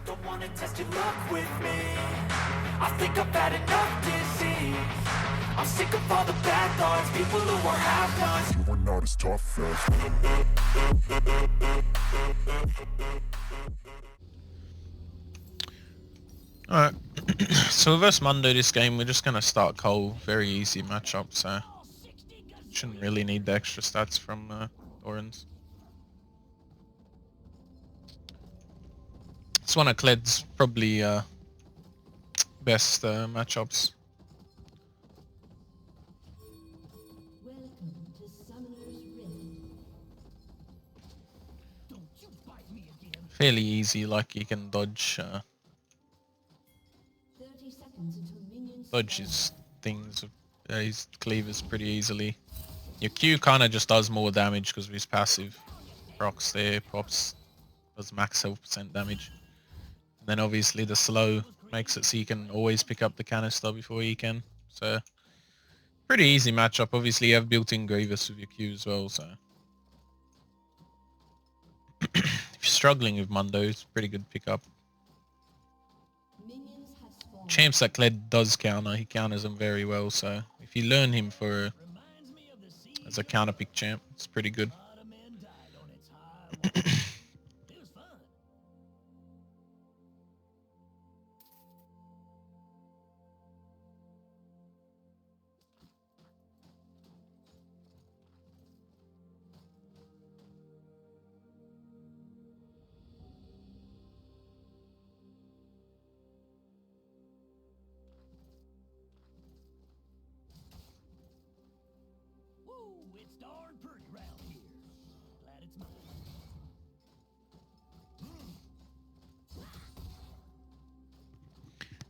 Don't wanna test your luck with me. I think I've had enough disease. I'm sick of all the bad thoughts, people who are half-nots. You are not as tough as Alright, so versus Mundo this game, we're just going to start Cole. Very easy matchup, so shouldn't really need the extra stats from Orans. It's one of Kled's probably best matchups. Fairly easy, like you can dodge his things, his cleavers pretty easily. Your Q kind of just does more damage because of his passive. Procs there, pops, does max health % damage. And then obviously the slow makes it so you can always pick up the canister before you can. So pretty easy matchup. Obviously you have built-in Grievous with your Q as well, so if you're struggling with Mundo, it's a pretty good pickup. Champs that Kled does counter, he counters them very well, so if you learn him as a counter pick champ, it's pretty good.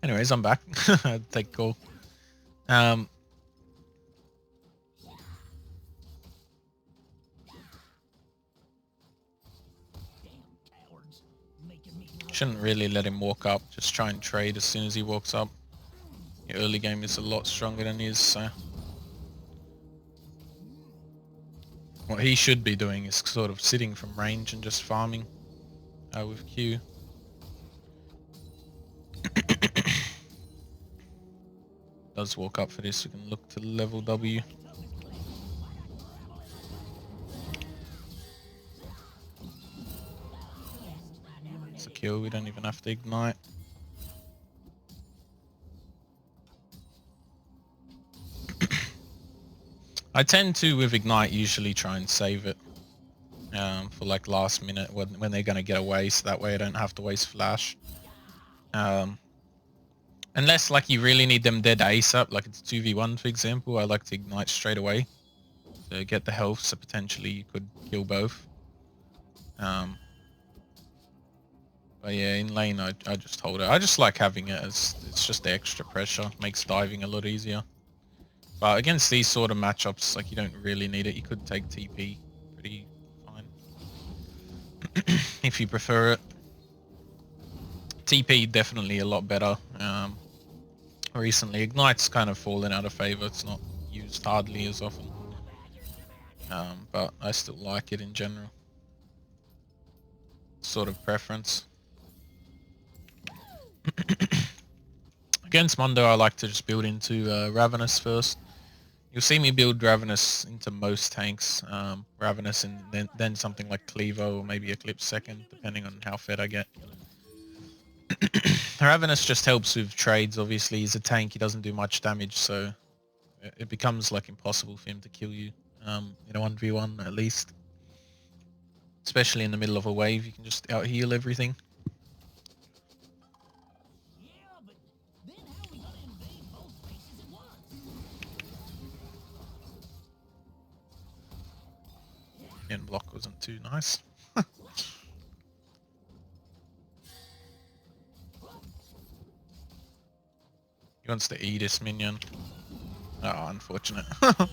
Anyways, I'm back. Take call. Shouldn't really let him walk up. Just try and trade as soon as he walks up. Your early game is a lot stronger than his, so what he should be doing is sort of sitting from range and just farming with Q. Does walk up for this, we can look to level W. It's a kill, we don't even have to ignite. I tend to, with ignite, usually try and save it for like last minute when they're going to get away, so that way I don't have to waste flash. Unless like you really need them dead ASAP, like it's 2v1 for example, I like to ignite straight away to get the health, so potentially you could kill both. But yeah, in lane I just hold it. I just like having it as it's just the extra pressure, makes diving a lot easier. But against these sort of matchups, like you don't really need it. You could take TP pretty fine if you prefer it. TP definitely a lot better. Recently, Ignite's kind of fallen out of favor. It's not used hardly as often. But I still like it in general. Sort of preference. Against Mundo, I like to just build into Ravenous first. You'll see me build Ravenous into most tanks. Ravenous and then something like Clevo or maybe Eclipse second, depending on how fed I get. Ravenous just helps with trades, obviously. He's a tank, he doesn't do much damage, so it becomes like impossible for him to kill you in a 1v1 at least. Especially in the middle of a wave, you can just out heal everything. And block wasn't too nice. He wants to eat this minion. Oh, unfortunate. I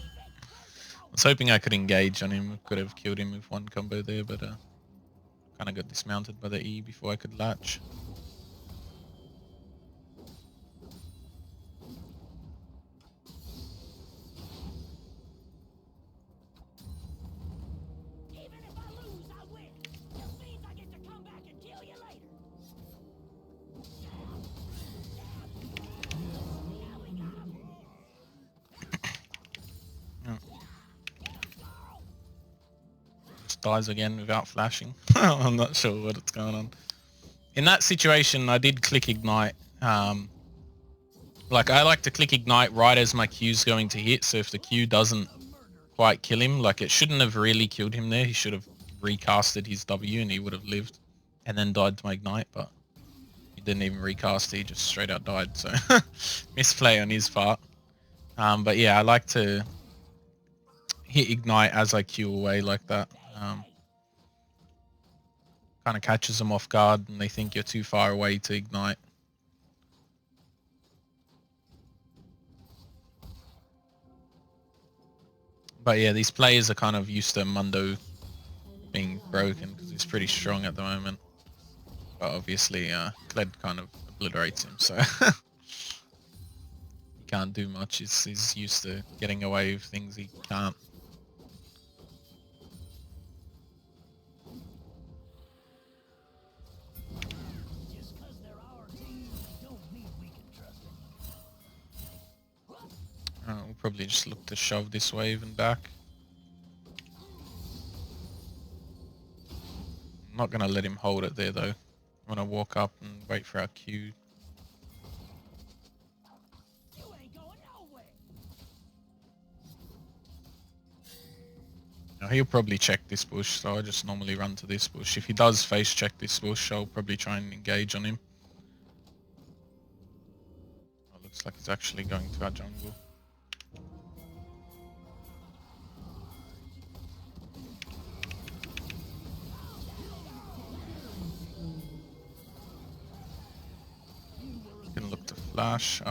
was hoping I could engage on him. Could have killed him with one combo there, but kind of got dismounted by the E before I could latch. just dies again without flashing. I'm not sure what's going on. In that situation, I did click ignite. Like I like to click ignite right as my Q's going to hit. So if the Q doesn't quite kill him, like it shouldn't have really killed him there. He should have recasted his W and he would have lived and then died to my ignite, but he didn't even recast. He just straight out died. So misplay on his part. But yeah, I like to hit ignite as I Q away like that. Kind of catches them off guard and they think you're too far away to ignite. But yeah, these players are kind of used to Mundo being broken because he's pretty strong at the moment. But obviously, Kled kind of obliterates him, so he can't do much. He's used to getting away with things he can't. We'll probably just look to shove this wave and back. I'm not going to let him hold it there though. I'm going to walk up and wait for our Q. Now he'll probably check this bush, so I just normally run to this bush. If he does face check this bush, I'll probably try and engage on him. Oh, looks like he's actually going to our jungle. Gonna look to flash.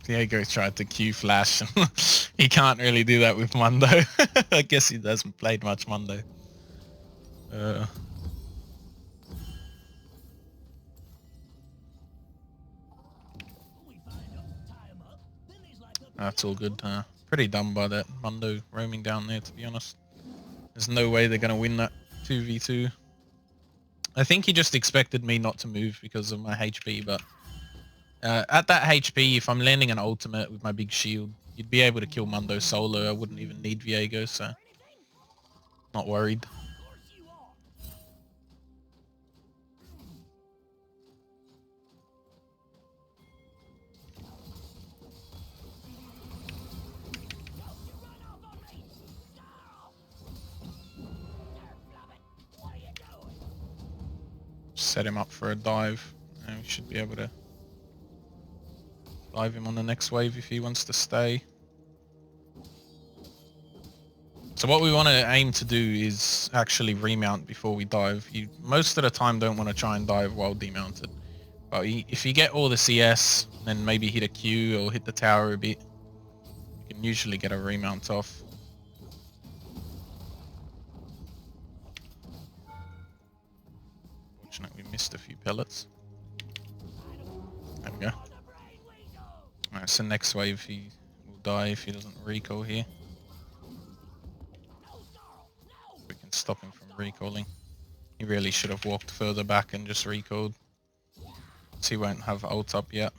Diego tried to Q flash. He can't really do that with Mundo. I guess he hasn't played much Mundo. That's all good. Pretty dumb by that Mundo roaming down there, to be honest. There's no way they're going to win that 2v2. I think he just expected me not to move because of my HP, but at that HP, if I'm landing an ultimate with my big shield, you'd be able to kill Mundo solo. I wouldn't even need Viego, so not worried. Set him up for a dive, and we should be able to dive him on the next wave if he wants to stay. So what we want to aim to do is actually remount before we dive. You most of the time don't want to try and dive while demounted. But if you get all the CS, then maybe hit a Q or hit the tower a bit, you can usually get a remount off. Fortunately, we missed a few pellets. There we go. Alright, so next wave he will die if he doesn't recall here. We can stop him from recalling. He really should have walked further back and just recalled. So he won't have ult up yet.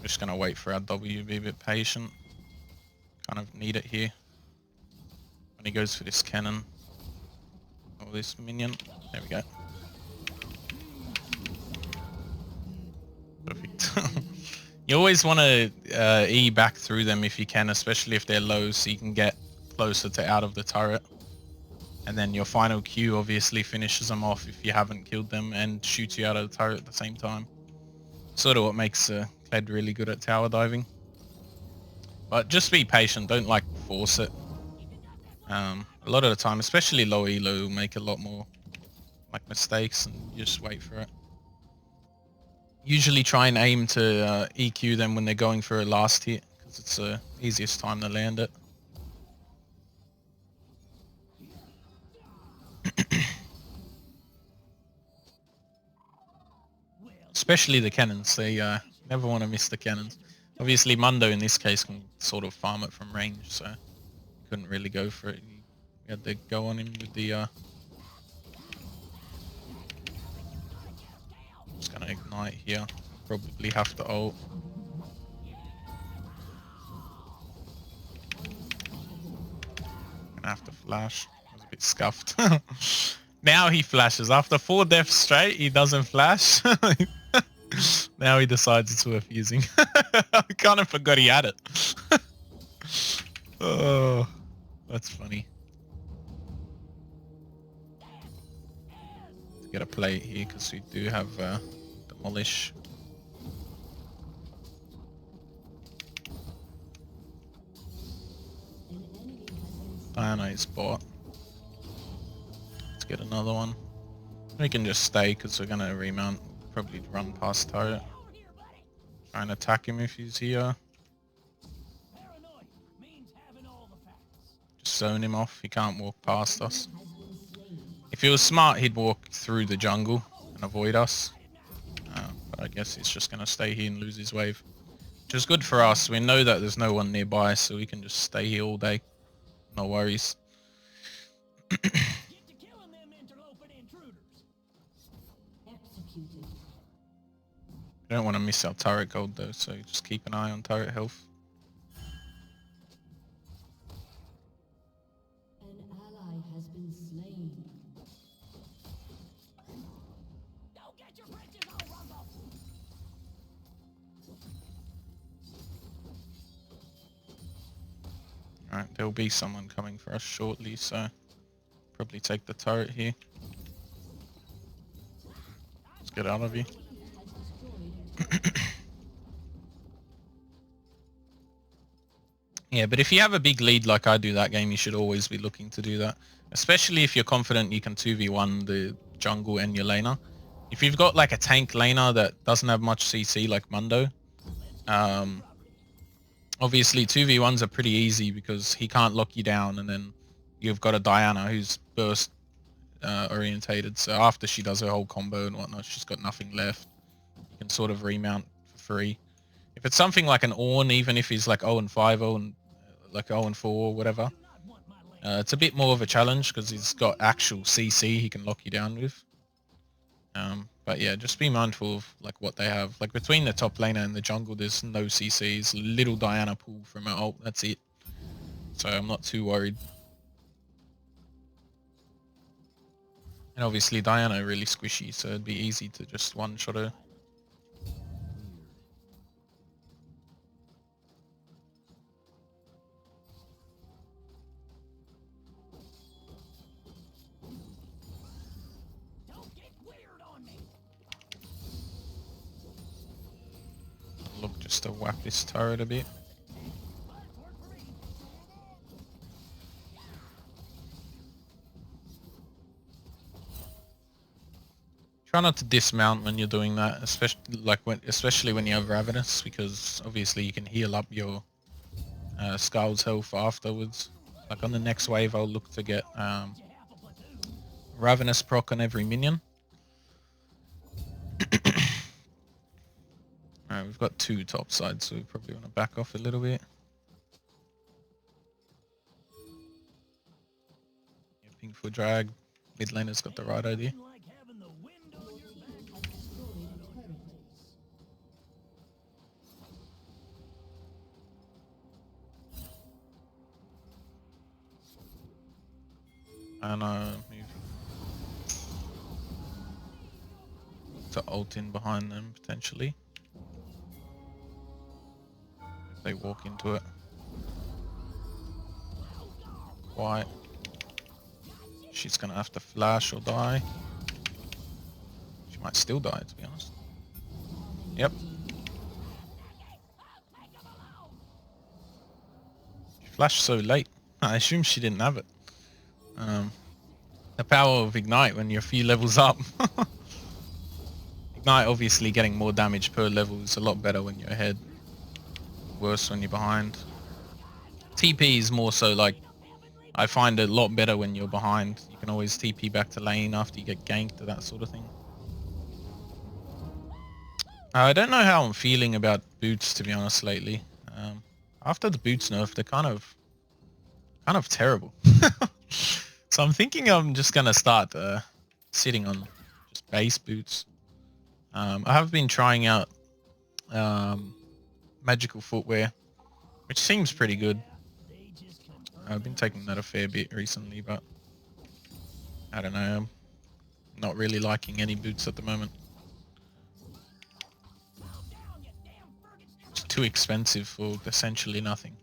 Just gonna wait for our W, be a bit patient. Kind of need it here. When he goes for this cannon. Or this minion. There we go. Perfect. You always want to E back through them if you can, especially if they're low, so you can get closer to out of the turret. And then your final Q obviously finishes them off if you haven't killed them and shoots you out of the turret at the same time. Sort of what makes Kled really good at tower diving. But just be patient, don't like force it. A lot of the time, especially low elo, will make a lot more like mistakes and you just wait for it. Usually try and aim to EQ them when they're going for a last hit because it's the easiest time to land it. Especially the cannons, they never want to miss the cannons. Obviously Mundo in this case can sort of farm it from range, so he couldn't really go for it. He had to go on him with the just gonna ignite here. Probably have to ult. Gonna have to flash. I was a bit scuffed. Now he flashes. After 4 deaths straight, he doesn't flash. Now he decides it's worth using. I kind of forgot he had it. Oh, that's funny. Let's get a plate here because we do have demolish. Diana is bought. Let's get another one. We can just stay because we're gonna remount. Probably run past turret. Try and attack him if he's here. Just zone him off. He can't walk past us. If he was smart, he'd walk through the jungle and avoid us. But I guess he's just gonna stay here and lose his wave. Which is good for us. We know that there's no one nearby, so we can just stay here all day. No worries. We don't want to miss our turret gold though, so just keep an eye on turret health. An ally has been slain. Alright, there'll be someone coming for us shortly, so probably take the turret here. Let's get out of here. Yeah, but if you have a big lead like I do that game, you should always be looking to do that. Especially if you're confident you can 2v1 the jungle and your laner. If you've got like a tank laner that doesn't have much CC like Mundo, obviously 2v1s are pretty easy because he can't lock you down, and then you've got a Diana who's burst orientated, so after she does her whole combo and whatnot, she's got nothing left. You can sort of remount for free. If it's something like an Ornn, even if he's like 0-5, 0 and like 0-4 or whatever, it's a bit more of a challenge because he's got actual CC he can lock you down with. But yeah, just be mindful of like what they have. Like between the top laner and the jungle, there's no CCs. Little Diana pull from her ult, that's it. So I'm not too worried. And obviously Diana really squishy, so it'd be easy to just one-shot her. Look just to whack this turret a bit. Try not to dismount when you're doing that, especially when you have Ravenous, because obviously you can heal up your Skull's health afterwards. Like on the next wave, I'll look to get Ravenous proc on every minion. Alright, we've got 2 top sides, so we probably want to back off a little bit. Ping for drag. Mid laner's got the right idea. And move to ult in behind them potentially. If they walk into it. Quiet. She's gonna have to flash or die. She might still die, to be honest. Yep. She flashed so late. I assume she didn't have it. The power of Ignite when you're a few levels up. Ignite obviously getting more damage per level is a lot better when you're ahead. Worse when you're behind. TP is more so like, I find it a lot better when you're behind. You can always TP back to lane after you get ganked or that sort of thing. I don't know how I'm feeling about boots, to be honest, lately. After the boots nerf, they're kind of terrible. So I'm thinking I'm just gonna start sitting on just base boots. I have been trying out magical footwear, which seems pretty good. I've been taking that a fair bit recently, but I don't know. I'm not really liking any boots at the moment. It's too expensive for essentially nothing.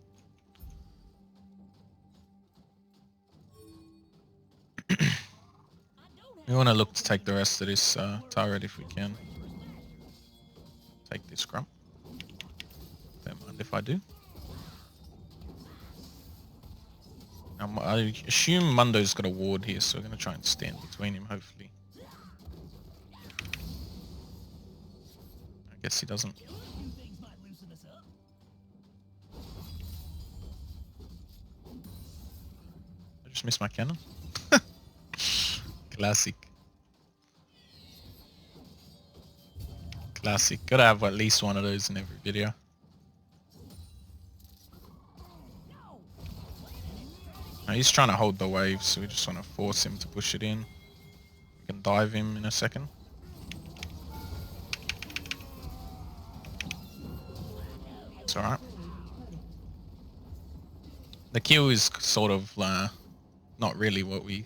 We want to look to take the rest of this turret if we can. Take this scrum. Don't mind if I do. I assume Mundo's got a ward here, so we're going to try and stand between him, hopefully. I guess he doesn't. I just missed my cannon. Classic. Classic. Gotta have at least one of those in every video. Now he's trying to hold the wave, so we just want to force him to push it in. We can dive him in a second. It's alright. The kill is sort of not really what we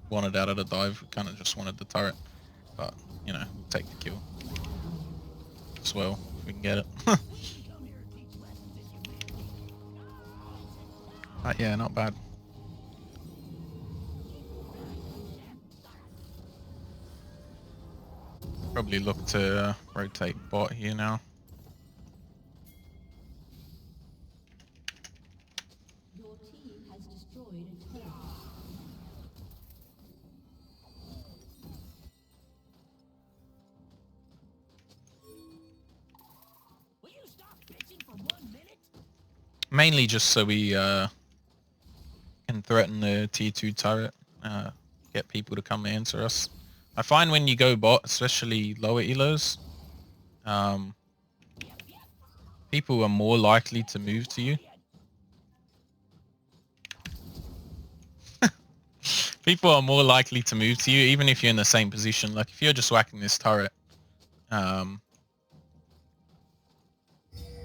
wanted out of the dive. We kind of just wanted the turret, but you know, we'll take the kill as well if we can get it. But yeah, not bad. Probably look to rotate bot here now. Your team has destroyed a turret. Will you stop bitching for 1 minute? Mainly just so we can threaten the tier 2 turret, get people to come answer us. I find when you go bot, especially lower elos, people are more likely to move to you. People are more likely to move to you, even if you're in the same position. Like if you're just whacking this turret,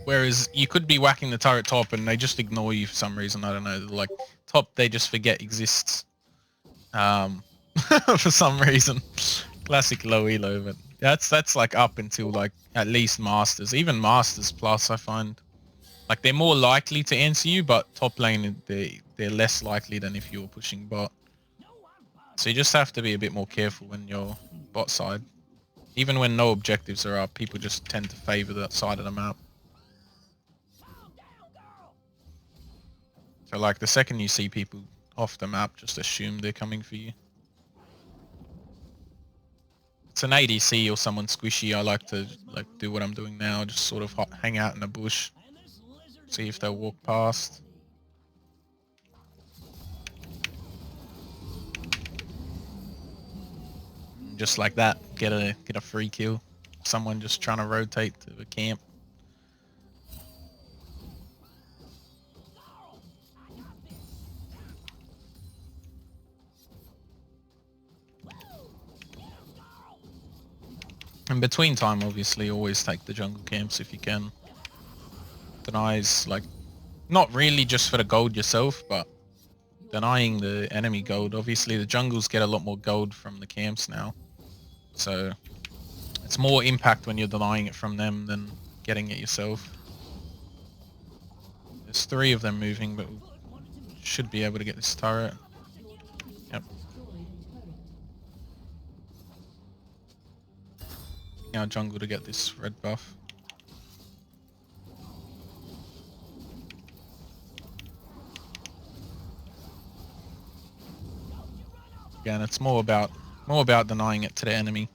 whereas you could be whacking the turret top and they just ignore you for some reason. I don't know. Like top, they just forget exists. For some reason. Classic low elo, but that's like up until like at least masters. Even masters plus, I find like they're more likely to answer you, but top lane they're less likely than if you were pushing bot. So you just have to be a bit more careful when you're bot side. Even when no objectives are up, people just tend to favor that side of the map. So like the second you see people off the map, just assume they're coming for you. It's an ADC or someone squishy. I like to do what I'm doing now, just sort of hang out in the bush, see if they'll walk past. And just like that, get a free kill. Someone just trying to rotate to the camp. In between time, obviously, always take the jungle camps if you can. Denies, like, not really just for the gold yourself, but denying the enemy gold. Obviously, the jungles get a lot more gold from the camps now. So, it's more impact when you're denying it from them than getting it yourself. There's 3 of them moving, but we should be able to get this turret. Yep. Our jungle to get this red buff. Again, it's more about denying it to the enemy.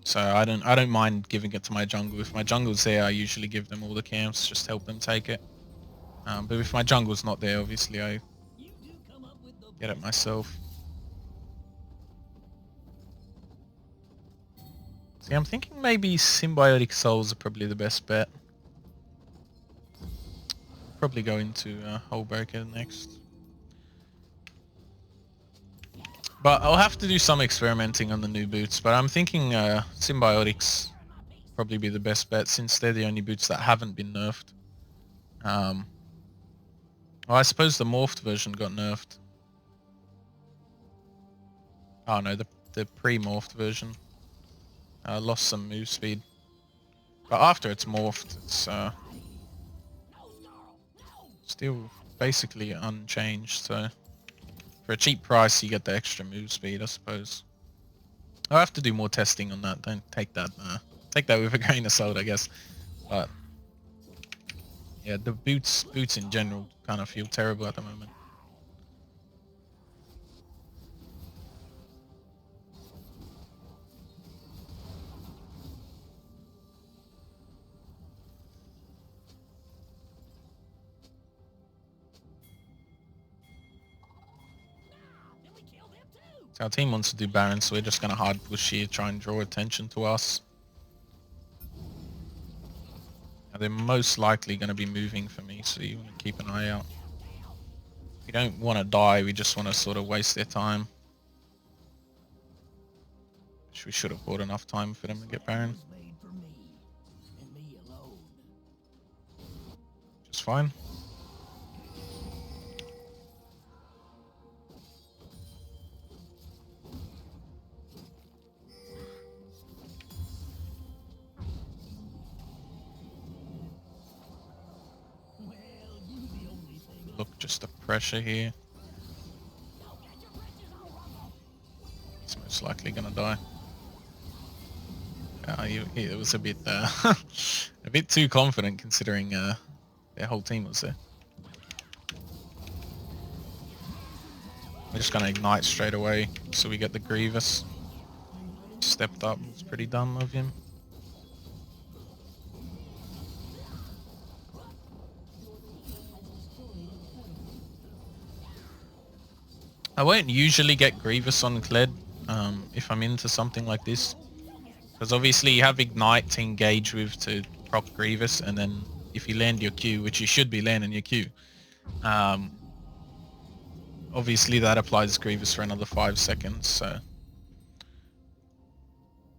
So I don't mind giving it to my jungle. If my jungle's there, I usually give them all the camps, just help them take it. But if my jungle's not there, obviously I get it myself. See, I'm thinking maybe symbiotic souls are probably the best bet. Probably go into Hullbreaker next. But I'll have to do some experimenting on the new boots. But I'm thinking symbiotics probably be the best bet since they're the only boots that haven't been nerfed. Oh, I suppose the morphed version got nerfed. Oh no, the pre-morphed version lost some move speed. But after it's morphed, it's still basically unchanged. So for a cheap price, you get the extra move speed, I suppose. I'll have to do more testing on that. Don't take that. Take that with a grain of salt, I guess. But yeah, the boots in general kind of feel terrible at the moment. So our team wants to do Baron, so we're just going to hard push here, try and draw attention to us. Now they're most likely going to be moving for me, so you want to keep an eye out. We don't want to die, we just want to sort of waste their time. Which we should have bought enough time for them to get Baron. Just fine. Look, just the pressure here. He's most likely gonna die. It was a bit a bit too confident considering their whole team was there. We're just gonna ignite straight away, so we get the Grievous. Stepped up. It's pretty dumb of him. I won't usually get Grievous on Kled if I'm into something like this, because obviously you have Ignite to engage with to proc Grievous, and then if you land your Q, which you should be landing your Q, obviously that applies Grievous for another 5 seconds, so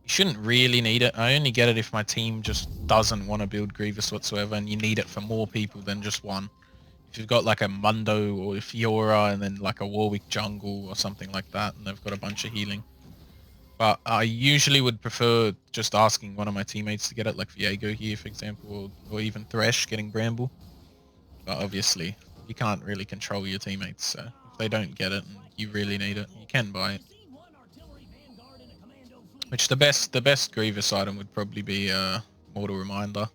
you shouldn't really need it. I only get it if my team just doesn't want to build Grievous whatsoever, and you need it for more people than just one. If you've got like a Mundo or a Fiora and then like a Warwick jungle or something like that, and they've got a bunch of healing. But I usually would prefer just asking one of my teammates to get it, like Viego here, for example, or even Thresh getting Bramble. But obviously, you can't really control your teammates, so if they don't get it and you really need it, you can buy it. Which the best Grievous item would probably be Mortal Reminder.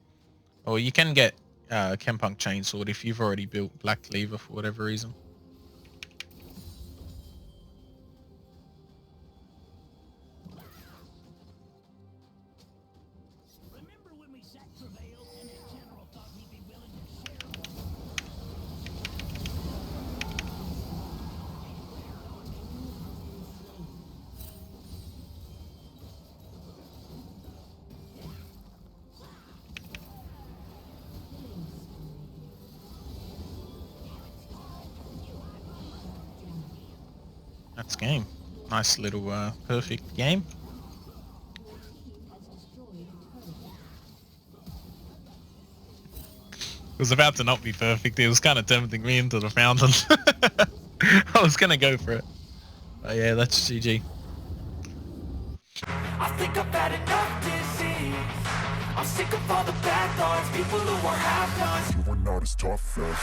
Or you can get Chempunk Chainsword if you've already built Black Cleaver for whatever reason. That's game. Nice little perfect game. It was about to not be perfect. It was kind of tempting me into the fountain. I was gonna go for it. But yeah, that's GG. I think I've had enough disease. I'm sick of all the bad thoughts, people who are half-nots. You are not as tough as